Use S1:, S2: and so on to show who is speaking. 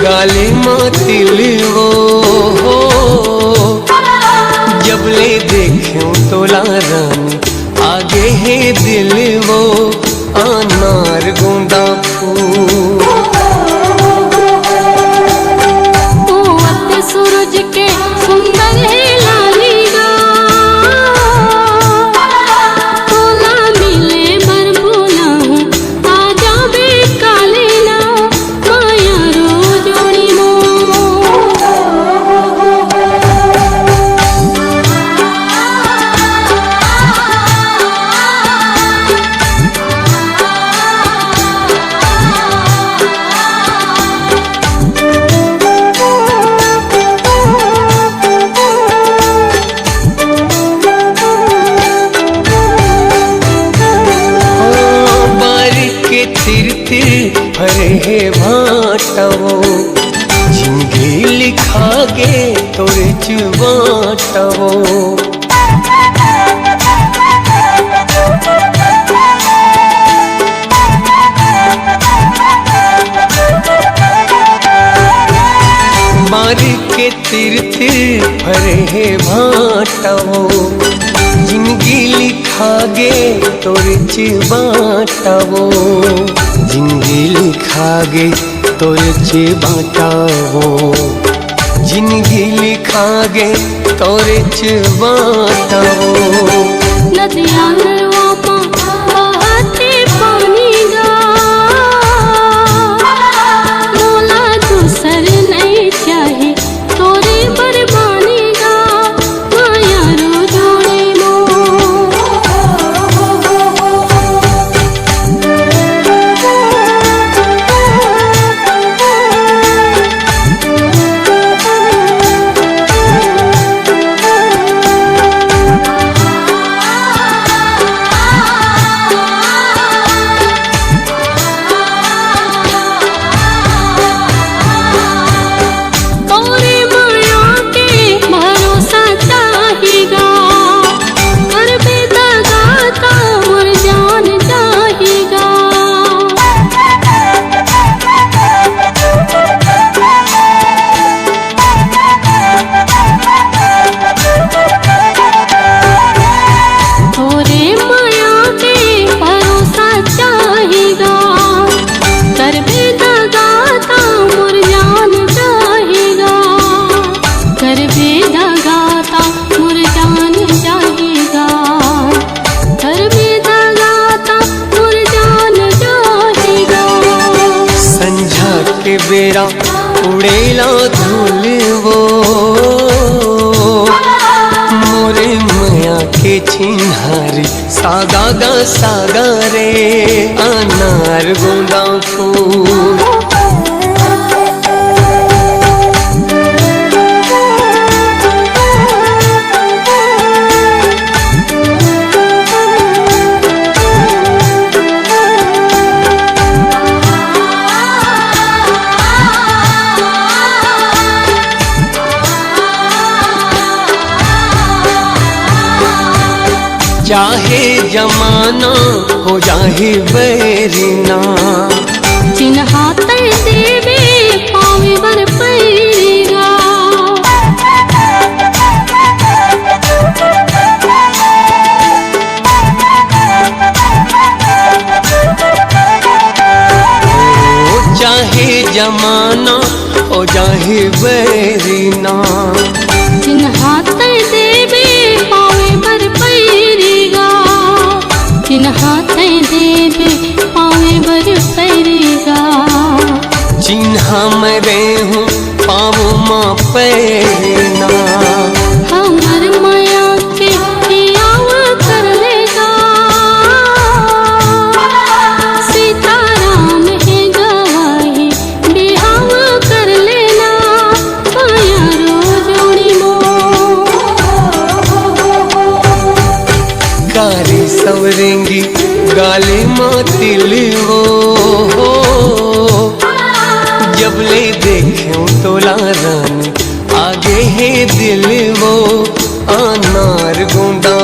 S1: गाले मातिल वो जबले देखूं तोला रानी आगे है दिल वो अनार गुंदा फूल।
S2: सूरज के सुंदर है लालीगा तोला मिले बर बोला हूँ आजा बे काले ना माया रो जोड़ी मो।
S1: तिर तिर भरे है भाटवो जिंदगी लिखा गे तोरे चुबाटवो। बारिक के तिर तिर भरे है भाटवो जिंदगी लिखा गे तोरे बाटावो। जिंदगी लिखा गे तोरे बाटावो जिंदगी लिखा गे तोरे बाटावो।
S2: नदियाँ नरवा पा बहते पानी गा मोला दूसर नहीं चाहे तोरे बरबानी गा माया रो जोड़े मो।
S1: बेरा उड़ेला धूल वो मोरे माया के चिन्हारी सागा गा सागा रे अनार गुंदा फूल। चाहे जमाना हो जाहे बैरिना
S2: चिन्हाते देवे पावे बर पैरीगा।
S1: चाहे जमाना हो जाहे बैरिना
S2: चिन्हाते देवे पावे बर पैरीगा। चिन्हाते देवे पावे बर पैरीगा।
S1: चिन्हा मैं रे हूँ पावो माँ पैना
S2: हमर माया के हियाव कर लेगा। सीताराम है गवाही बिहाव कर लेना माया रो जोड़ी मो।
S1: कारी सवरेंगी गाले मातिल वो जबले देखूं तोला रानी आगे है दिल वो अनार गुंदा